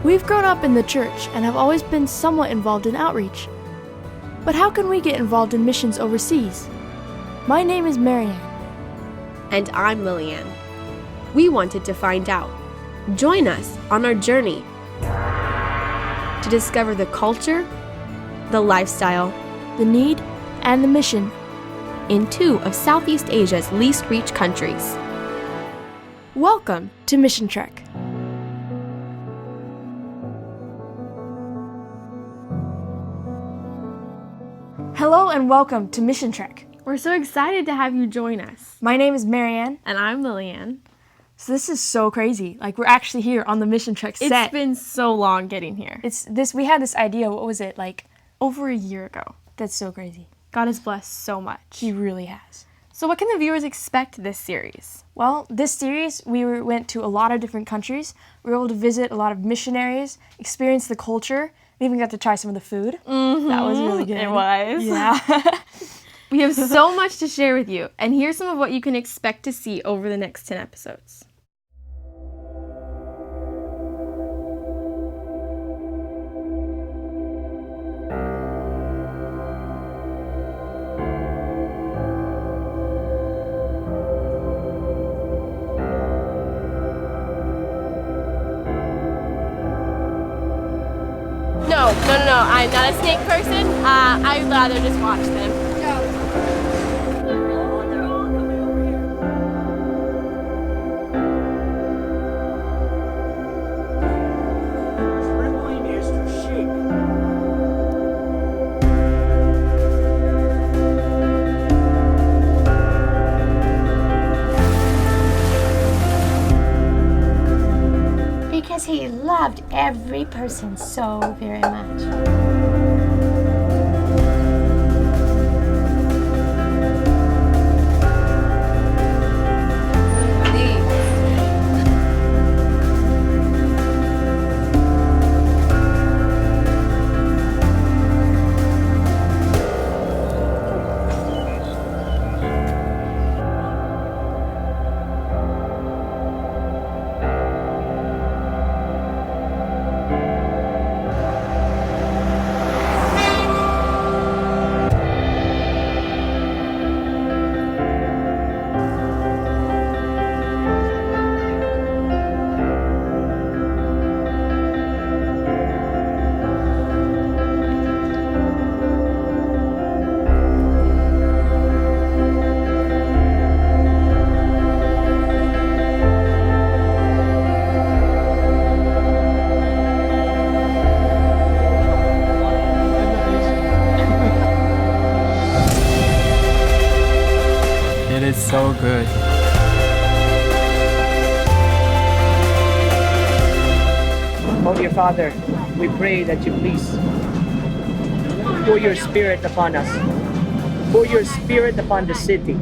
We've grown up in the church and have always been somewhat involved in outreach. But how can we get involved in missions overseas? My name is Marianne. And I'm Lilyann. We wanted to find out. Join us on our journey to discover the culture, the lifestyle, The need and the mission. in two of Southeast Asia's least reached countries. Welcome to MissionTREK. Hello and welcome to MissionTREK. We're so excited to have you join us. My name is Marianne. And I'm Lilyann. So this is so crazy. We're actually here on the MissionTREK set. It's been so long getting here. We had this idea, what was it, Over a year ago. that's so crazy. God has blessed so much. He really has. So what can the viewers expect this series? Well, this series, we went to a lot of different countries. We were able to visit a lot of missionaries, experience the culture. We even got to try some of the food. That was really good. It was. Yeah. We have so much to share with you, and here's some of what you can expect to see over the next 10 episodes. No, I'm not a snake person. I'd rather just watch them. Trembling is to shake. Because he loved every person so very much. It is so good. Holy Father, we pray that you please pour your Spirit upon us. Pour your Spirit upon the city.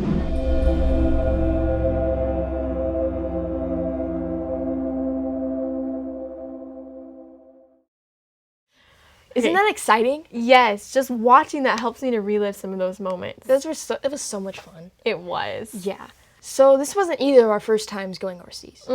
Isn't that exciting? Yes, just watching that helps me to relive some of those moments. It was so much fun. It was. Yeah. So this wasn't either of our first times going overseas.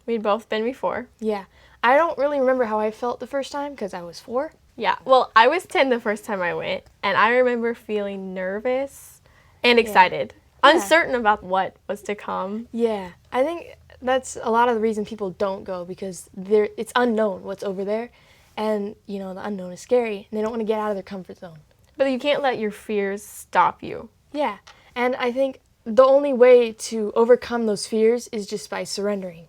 We'd both been before. Yeah. I don't really remember how I felt the first time because I was 4. Yeah, well, I was 10 the first time I went, and I remember feeling nervous and excited, uncertain about what was to come. Yeah. I think that's a lot of the reason people don't go because it's unknown what's over there. And, the unknown is scary, and they don't want to get out of their comfort zone. But you can't let your fears stop you. Yeah, and I think the only way to overcome those fears is just by surrendering.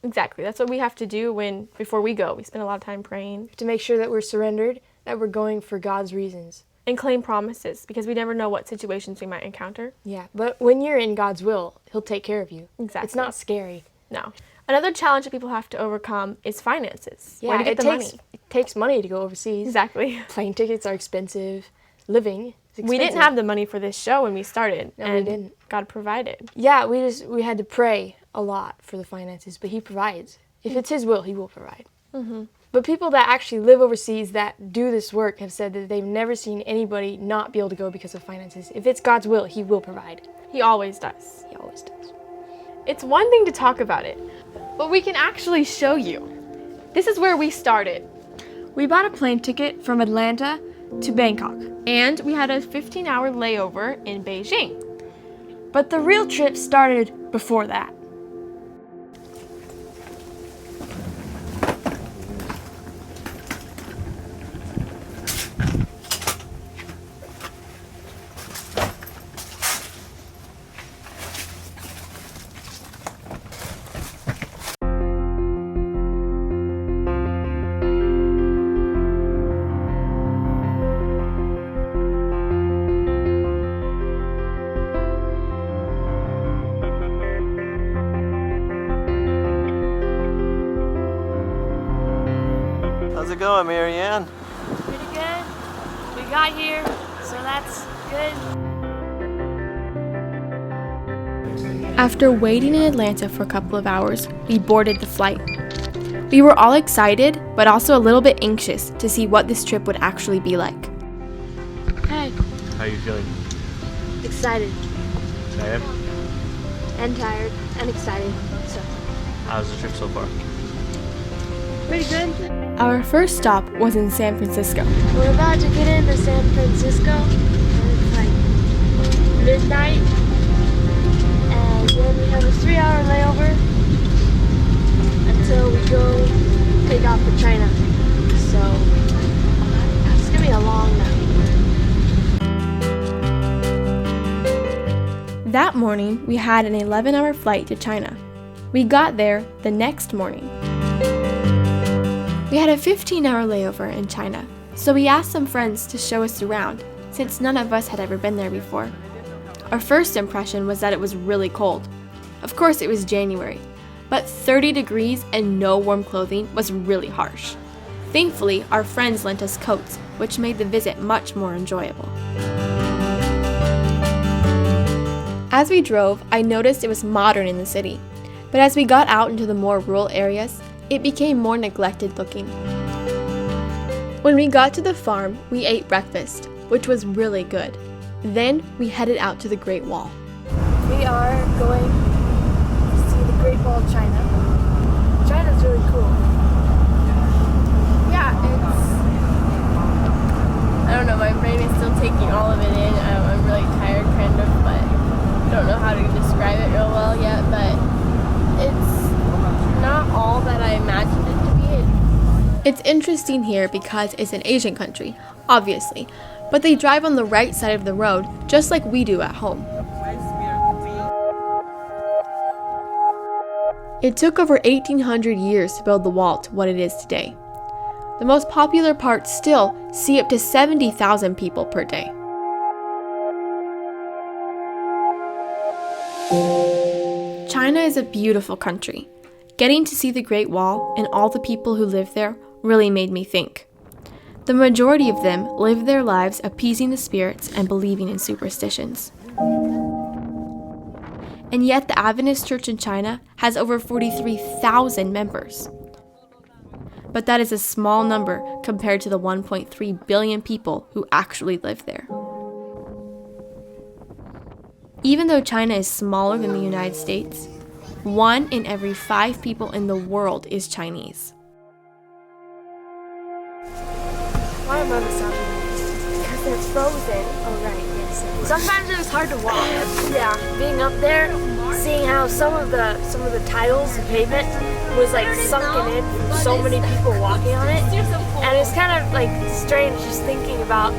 Exactly. That's what we have to do before we go. We spend a lot of time praying. To make sure that we're surrendered, that we're going for God's reasons. And claim promises, because we never know what situations we might encounter. Yeah, but when you're in God's will, He'll take care of you. Exactly. It's not scary. No. Another challenge that people have to overcome is finances. Yeah, Where to get the money. It takes money to go overseas. Exactly. Plane tickets are expensive. Living is expensive. We didn't have the money for this show when we started. No, and we didn't. God provided. Yeah, we had to pray a lot for the finances, but He provides. If it's His will, He will provide. But people that actually live overseas that do this work have said that they've never seen anybody not be able to go because of finances. If it's God's will, He will provide. He always does. He always does. It's one thing to talk about it, but we can actually show you. This is where we started. We bought a plane ticket from Atlanta to Bangkok. And we had a 15-hour layover in Beijing. But the real trip started before that. How's it going, Marianne? Pretty good. We got here, so that's good. After waiting in Atlanta for a couple of hours, we boarded the flight. We were all excited, but also a little bit anxious to see what this trip would actually be like. Hey, How are you feeling? excited Tired? and tired and excited. So How's the trip so far? pretty good. Our first stop was in San Francisco. We're about to get into San Francisco, and it's like midnight, and then we have a 3-hour layover until we go take off for China. So it's gonna be a long night. That morning, we had an 11-hour flight to China. We got there the next morning. We had a 15-hour layover in China, so we asked some friends to show us around, since none of us had ever been there before. Our first impression was that it was really cold. Of course, it was January, but 30 degrees and no warm clothing was really harsh. Thankfully, our friends lent us coats, which made the visit much more enjoyable. As we drove, I noticed it was modern in the city, but as we got out into the more rural areas, it became more neglected looking. When we got to the farm, we ate breakfast, which was really good. Then we headed out to the Great Wall. We are going to see the Great Wall of China. China's really cool. Yeah, I don't know, my brain is still taking all of it in. I'm really tired, kind of, but I don't know how to describe it real well yet, but it's not all that I imagined it to be. It's interesting here because it's an Asian country, obviously, but they drive on the right side of the road just like we do at home. It took over 1,800 years to build the wall to what it is today. The most popular parts still see up to 70,000 people per day. China is a beautiful country. Getting to see the Great Wall and all the people who live there really made me think. The majority of them live their lives appeasing the spirits and believing in superstitions. And yet the Adventist Church in China has over 43,000 members. But that is a small number compared to the 1.3 billion people who actually live there. Even though China is smaller than the United States, 1 in every 5 people in the world is Chinese. Why am I because they're frozen. Oh right, yes. Sometimes it was hard to walk. Yeah, being up there, seeing how some of the tiles and pavement was like sunken in from so many people walking on it, and it's kind of like strange just thinking about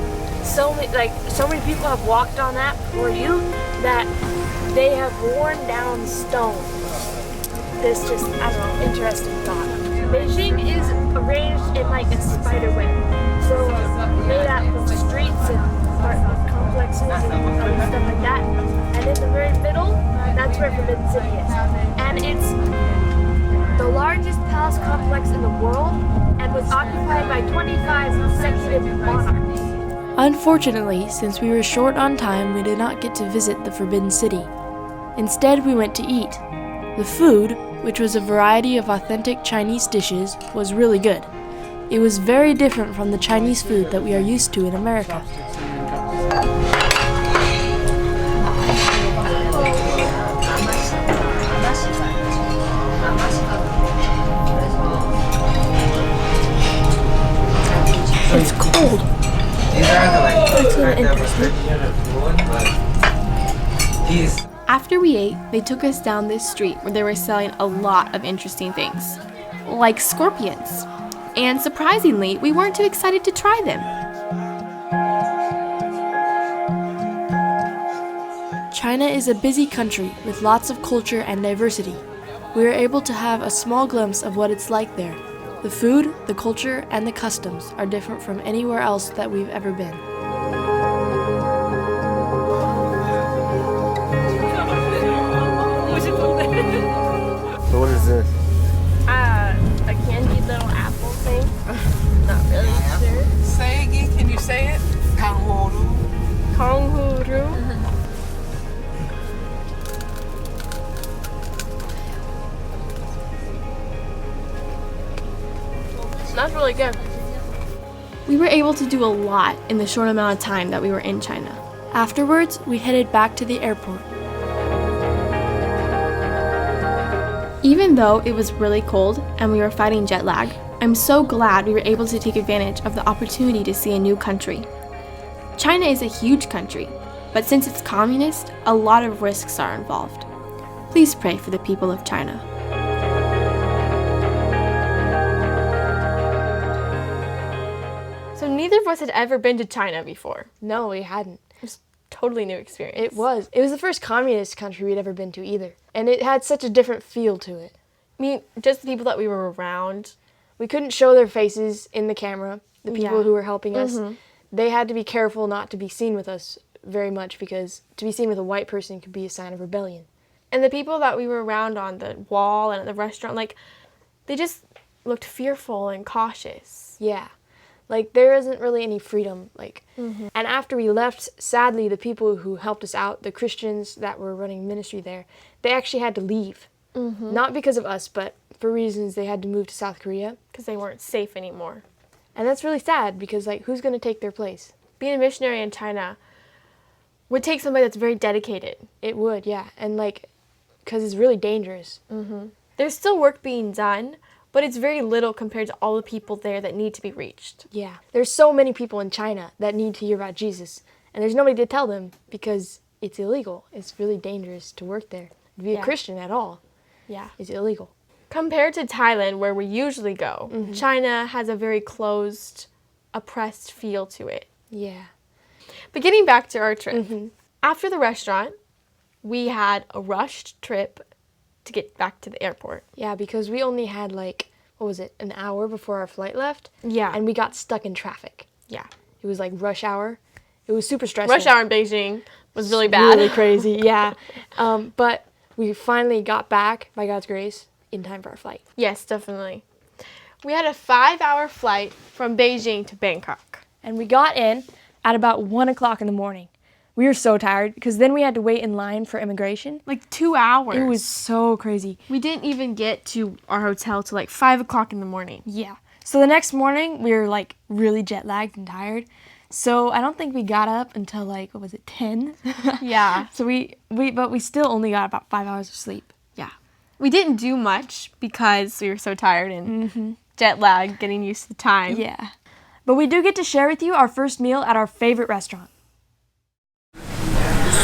so many people have walked on that before you that they have worn down stone. This just, I don't know, interesting thought. Beijing is arranged in like a spider web. So made out of streets and apartment complexes and other stuff like that. And in the very middle, that's where Forbidden City is. And it's the largest palace complex in the world and was occupied by 25 consecutive monarchs. Unfortunately, since we were short on time, we did not get to visit the Forbidden City. Instead, we went to eat. The food, which was a variety of authentic Chinese dishes, was really good. It was very different from the Chinese food that we are used to in America. After we ate, they took us down this street where they were selling a lot of interesting things, like scorpions. And surprisingly, we weren't too excited to try them. China is a busy country with lots of culture and diversity. We were able to have a small glimpse of what it's like there. The food, the culture, and the customs are different from anywhere else that we've ever been. So what is this? A candied little apple thing. Not really sure. Say again, can you say it? Kangaroo. Kangaroo. That's really good. We were able to do a lot in the short amount of time that we were in China. Afterwards, we headed back to the airport. Even though it was really cold and we were fighting jet lag, I'm so glad we were able to take advantage of the opportunity to see a new country. China is a huge country, but since it's communist, a lot of risks are involved. Please pray for the people of China. So neither of us had ever been to China before. No, we hadn't. It was a totally new experience. It was. It was the first communist country we'd ever been to either. And it had such a different feel to it. I mean, just the people that we were around. We couldn't show their faces in the camera, the people Yeah. who were helping us. They had to be careful not to be seen with us very much because to be seen with a white person could be a sign of rebellion. And the people that we were around on the wall and at the restaurant, like, they just looked fearful and cautious. Yeah. Like, there isn't really any freedom, like. And after we left, sadly, the people who helped us out, the Christians that were running ministry there, they actually had to leave. Not because of us, but for reasons they had to move to South Korea. Because they weren't safe anymore. And that's really sad because, like, who's going to take their place? Being a missionary in China would take somebody that's very dedicated. It would, yeah. And, like, because it's really dangerous. There's still work being done, but it's very little compared to all the people there that need to be reached. Yeah. There's so many people in China that need to hear about Jesus. And there's nobody to tell them because it's illegal. It's really dangerous to work there. To be a Yeah. Christian at all Yeah. is illegal. Compared to Thailand, where we usually go, China has a very closed, oppressed feel to it. Yeah. But getting back to our trip, after the restaurant, we had a rushed trip to get back to the airport. Yeah, because we only had, like, what was it, an hour before our flight left? Yeah. And we got stuck in traffic. Yeah. It was like rush hour. It was super stressful. Rush hour in Beijing was really bad. Really crazy, yeah. But we finally got back, by God's grace, in time for our flight. Yes, definitely. We had a 5-hour flight from Beijing to Bangkok. And we got in at about 1 o'clock in the morning. We were so tired because then we had to wait in line for immigration. Like 2 hours. It was so crazy. We didn't even get to our hotel till like 5 o'clock in the morning. Yeah. So the next morning, we were, like, really jet lagged and tired. So I don't think we got up until, like, what was it, 10? Yeah. So but we still only got about 5 hours of sleep. Yeah. We didn't do much because we were so tired and jet lag, getting used to the time. Yeah. But we do get to share with you our first meal at our favorite restaurant.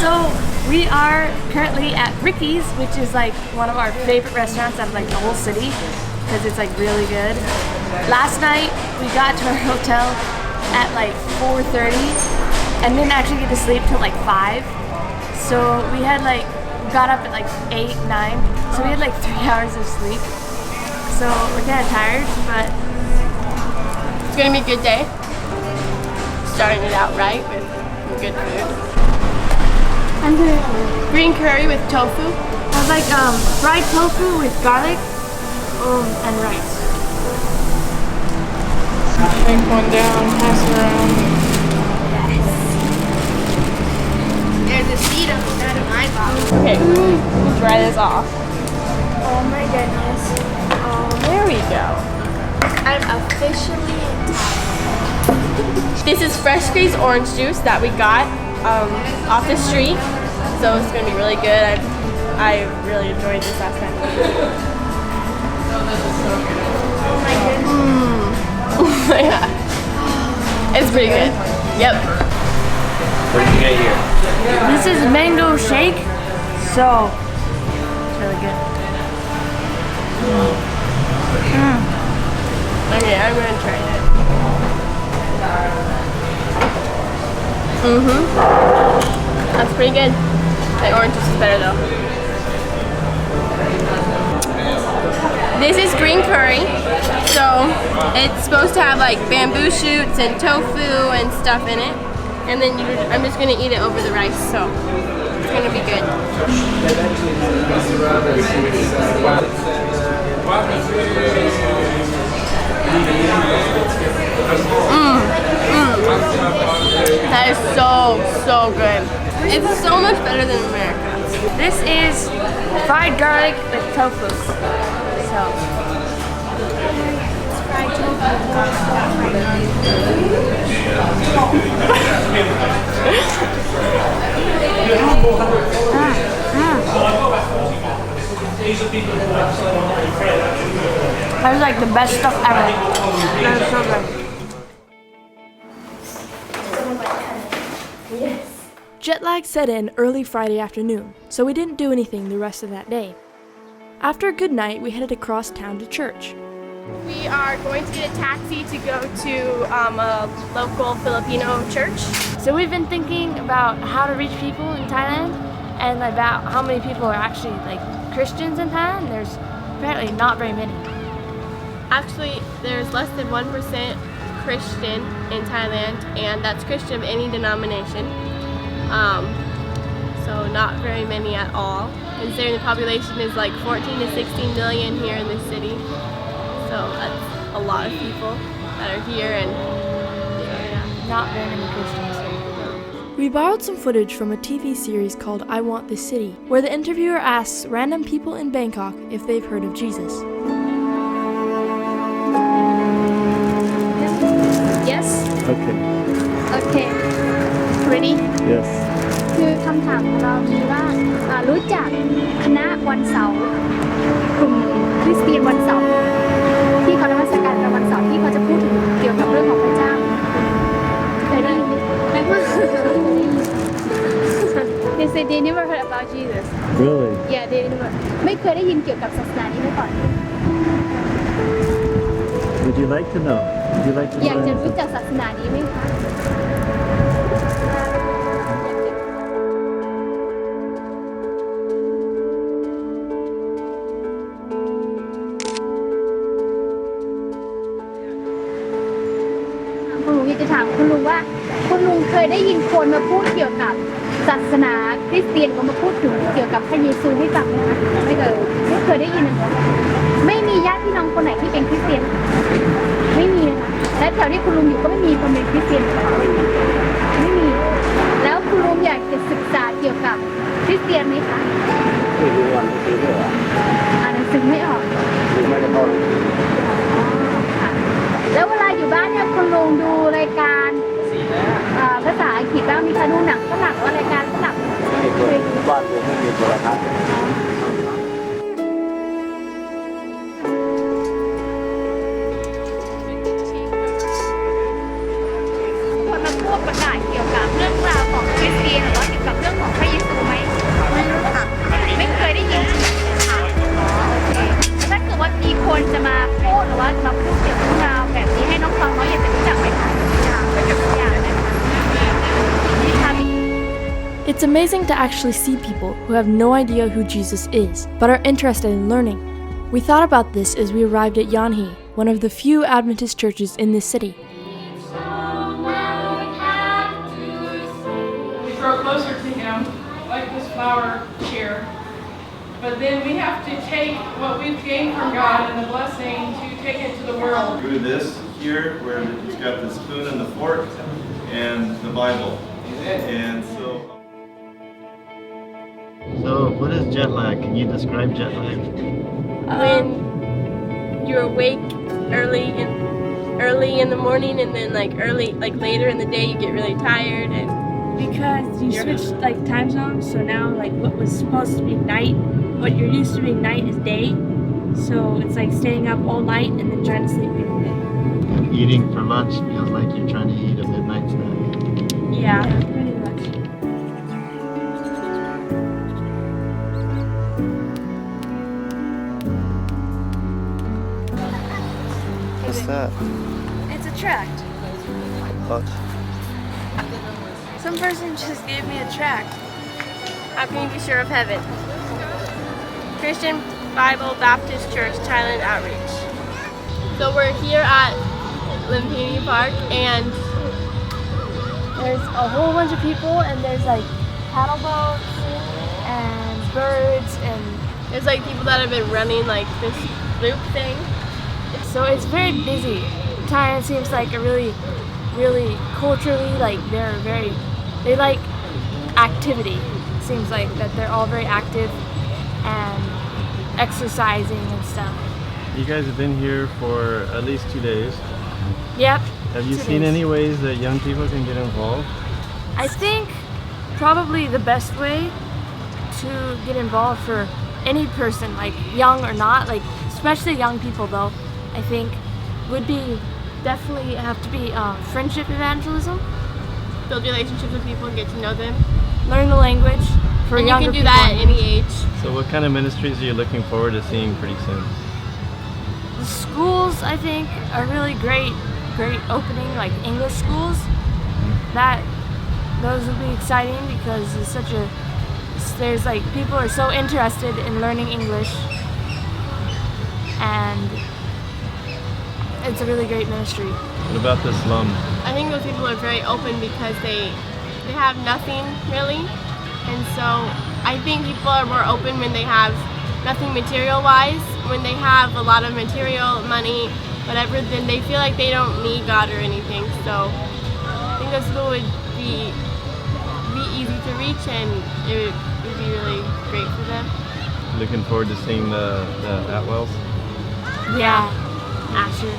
So we are currently at Ricky's, which is like one of our favorite restaurants out of like the whole city because it's like really good. Last night we got to our hotel at like 4:30 and didn't actually get to sleep till like 5. So we had like got up at like 8, 9. So we had like 3 hours of sleep. So we're kind of tired, but It's going to be a good day. Starting it out right with some good food. I'm doing Green curry with tofu. I was like fried tofu with garlic and rice. Take one down, pass it around. There's a seed on the side of my bottle. Okay, we'll dry this off. Oh my goodness. There we go. I'm officially This is fresh squeezed orange juice that we got off the street. So it's going to be really good. I really enjoyed this last time. oh my goodness. Oh my god. It's pretty good. Yep. What did you get here? This is mango shake, So, it's really good. Okay, I'm gonna try it. That's pretty good. The orange juice is better though. This is green curry. So it's supposed to have like bamboo shoots and tofu and stuff in it. And then I'm just gonna eat it over the rice, so it's gonna be good. That is so good. It's so much better than America. This is fried garlic with tofu. So, that was like the best stuff ever. That was so good. Jet lag set in early Friday afternoon, so we didn't do anything the rest of that day. After a good night, we headed across town to church. We are going to get a taxi to go to a local Filipino church. So we've been thinking about how to reach people in Thailand and about how many people are actually like Christians in Thailand. There's apparently not very many. Actually, there's less than 1% Christian in Thailand, and that's Christian of any denomination. So not very many at all. Considering the population is like 14 to 16 million here in this city. So that's a lot of people that are here, and Not very many Christians. We borrowed some footage from a TV series called I Want This City, where the interviewer asks random people in Bangkok if they've heard of Jesus. Yes Okay. okay ready Yes. คือคำถามของเรามีว่ารู้จักคณะวันเสาร์กลุ่มคริสเตียนวันเสาร์ที่เขานมัสการกันวันเสาร์ที่เขาจะพูดถึงเกี่ยวกับเรื่องของพระเจ้าเคยได้ยินไหม They say they never heard about Jesus. Really? Yeah, they never ไม่เคยได้ยินเกี่ยวกับศาสนานี้มาก่อน Would you like to know? Would you like to อยากจะ learn? รู้จักศาสนานี้ไหมคะ คุณลุงอยากจะถามคุณลุงว่าคุณลุงเคยได้ยินคนมาพูดเกี่ยวกับศาสนาคริสเตียนก็มาพูดถึงเกี่ยวกับพระเยซูให้ฟังไหมคะไม่เคยได้ยินนะคะไม่มีญาติพี่น้องคนไหนที่เป็นคริสเตียนไม่มีนะคะและแถวที่คุณลุงอยู่ก็ไม่มีคนเป็นคริสเตียนนะคะไม่มีแล้วคุณลุงอยากจะศึกษาเกี่ยวกับคริสเตียนไหมคะอ่านหนังสือไม่ออกแล้วเวลาอยู่บ้านเนี่ยคุณลุงดูรายการภาษาอังกฤษบ้างมีคะดูหนังฝรั่งว่ารายการฝรั่งไม่เคยบ้านผมไม่มีโทรทัศน์ คนมาพูดประกาศเกี่ยวกับเรื่องราวของคริสเตียนหรือว่าเกี่ยวกับเรื่องของพระเยซูไหมไม่รู้ค่ะไม่เคยได้ยินค่ะโอเคถ้าเกิดว่ามีคนจะมาพูดหรือว่าจะมาพูดเกี่ยวกับเรื่องราวแบบนี้ให้น้องฟังเขาอยากจะรู้จักไหมคะอยากนะคะ It's amazing to actually see people who have no idea who Jesus is, but are interested in learning. We thought about this as we arrived at Yanhee, one of the few Adventist churches in this city. We grow closer to Him, like this flower here. But then we have to take what we've gained from God and the blessing to take it to the world. Through this here, where it's got the spoon and the fork and the Bible. And So, what is jet lag? Can you describe jet lag? When you're awake early in the morning, and then like later in the day you get really tired, and because you switched like time zones, so now like what was supposed to be night, what you're used to being night is day. So it's like staying up all night and then trying to sleep during the day. Eating for lunch feels like you're trying to eat a midnight snack. Yeah. Pretty much. What's that? It's a tract. What? Some person just gave me a tract. How can you be sure of heaven? Christian Bible Baptist Church Thailand Outreach. So we're here at Lumpini Park and There's a whole bunch of people, and there's like paddle boats and birds, and there's like people that have been running like this loop thing. so it's very busy. Thailand seems like a really culturally, like they like activity. Seems like that they're all very active and exercising and stuff. You guys have been here for at least 2 days. Yep. Have you 2 seen days. any ways that young people can get involved? I think probably the best way to get involved for any person, like young or not, like especially young people though, I think would be definitely have to be friendship evangelism. Build relationships with people and get to know them. Learn the language for And you younger can do people. that at any age. So what kind of ministries are you looking forward to seeing pretty soon? The schools, I think, are really great opening, like English schools. Those will be exciting because there's like people are so interested in learning English, and it's a really great ministry. What about the slum? I think those people are very open because they have nothing really, and so I think people are more open when they have nothing material-wise. When they have a lot of material, money, whatever, then they feel like they don't need God or anything. So I think those people would be easy to reach, and it would be really great for them. Looking forward to seeing the Atwells? Yeah, Asher.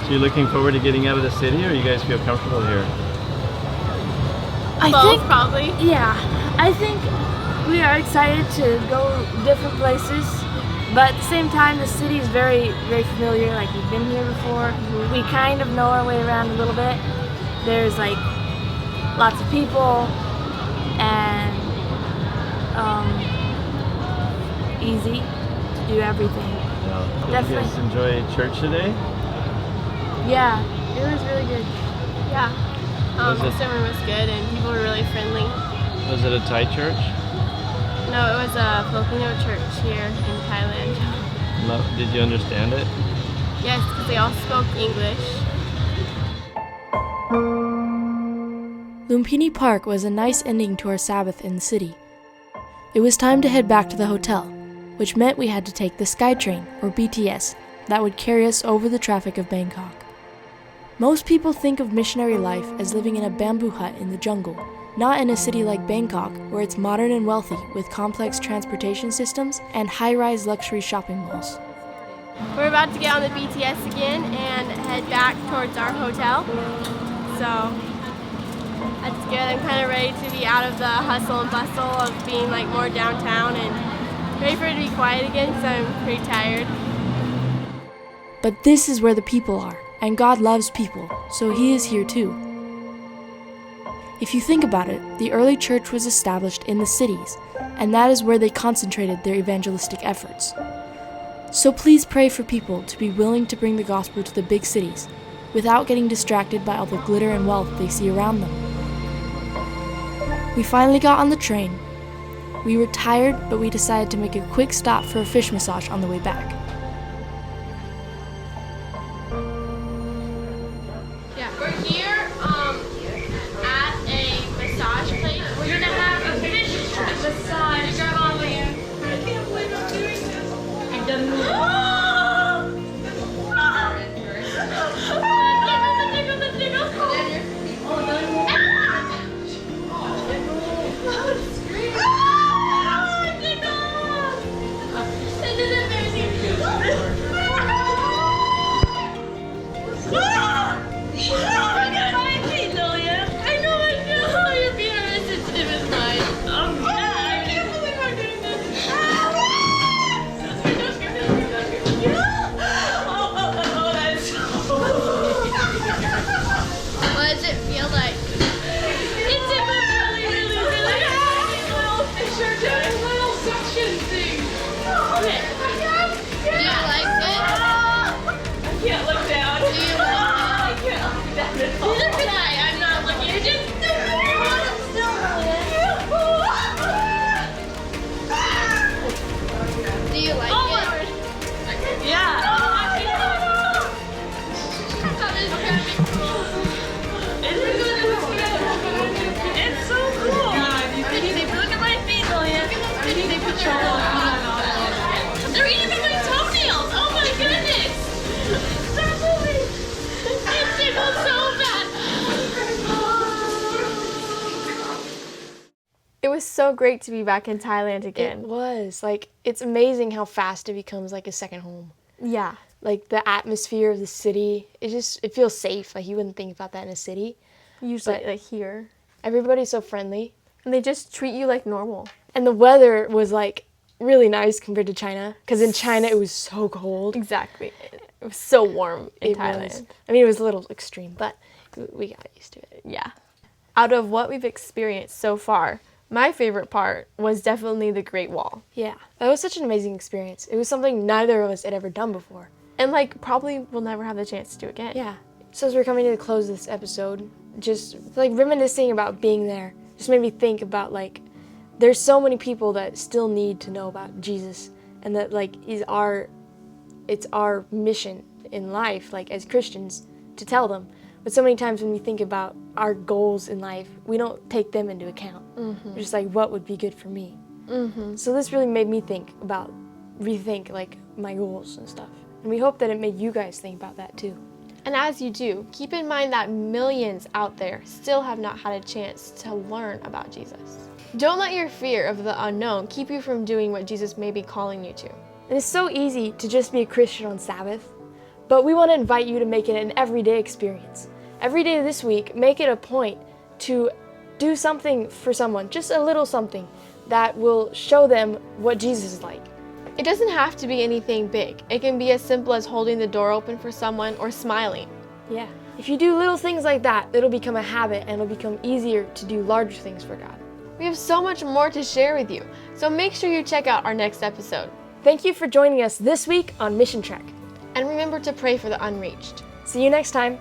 So you're looking forward to getting out of the city, or you guys feel comfortable here? I Both, think probably. Yeah, I think we are excited to go different places, but at the same time, the city is very familiar. Like we've been here before. We kind of know our way around a little bit. There's like lots of people and easy to do everything. Yeah. Did Definitely. you guys enjoy church today? Yeah, it was really good. Yeah. Was The it- sermon was good, and people were really friendly. Was it a Thai church? No, it was a Filipino church here in Thailand. Did you understand it? Yes, because they all spoke English. Lumpini Park was a nice ending to our Sabbath in the city. It was time to head back to the hotel, which meant we had to take the SkyTrain, or BTS, that would carry us over the traffic of Bangkok. Most people think of missionary life as living in a bamboo hut in the jungle, not in a city like Bangkok, where it's modern and wealthy with complex transportation systems and high-rise luxury shopping malls. We're about to get on the BTS again and head back towards our hotel. So that's good. I'm kind of ready to be out of the hustle and bustle of being like more downtown and ready for it to be quiet again, so I'm pretty tired. But this is where the people are, and God loves people, so He is here too. If you think about it, the early church was established in the cities, and that is where they concentrated their evangelistic efforts. So please pray for people to be willing to bring the gospel to the big cities, without getting distracted by all the glitter and wealth they see around them. We finally got on the train. We were tired, but we decided to make a quick stop for a fish massage on the way back. Yeah, we're here at a massage place. We're gonna have a fish massage. Grab on, Lilyann. I can't believe I'm doing this. I've done What does it feel like? It's really, really, really little fisher doing little suction things. Okay. Do you like it? I can't look so great to be back in Thailand It again. was. Like, it's amazing how fast it becomes like a second home. Yeah. Like, the atmosphere of the city, it feels safe. Like, you wouldn't think about that in a city. Usually, But- like here. Everybody's so friendly. And they just treat you like normal. And the weather was, like, really nice compared to China. Because in China, it was so cold. Exactly. It was so warm in It Thailand. was. I mean, it was a little extreme, but we got used to it. Yeah. Out of what we've experienced so far, my favorite part was definitely the Great Wall. Yeah. That was such an amazing experience. It was something neither of us had ever done before. And like probably we'll never have the chance to do again. Yeah. So as we're coming to the close of this episode, just like reminiscing about being there just made me think about like there's so many people that still need to know about Jesus, and that like it's our mission in life, like as Christians, to tell them. But so many times when we think about our goals in life, we don't take them into account. We're just like, what would be good for me? So this really made me rethink like my goals and stuff. And we hope that it made you guys think about that too. And as you do, keep in mind that millions out there still have not had a chance to learn about Jesus. Don't let your fear of the unknown keep you from doing what Jesus may be calling you to. And it's so easy to just be a Christian on Sabbath, but we want to invite you to make it an everyday experience. Every day this week, make it a point to do something for someone, just a little something that will show them what Jesus is like. It doesn't have to be anything big. It can be as simple as holding the door open for someone or smiling. Yeah. If you do little things like that, it'll become a habit and it'll become easier to do larger things for God. We have so much more to share with you, so make sure you check out our next episode. Thank you for joining us this week on MissionTREK. And remember to pray for the unreached. See you next time.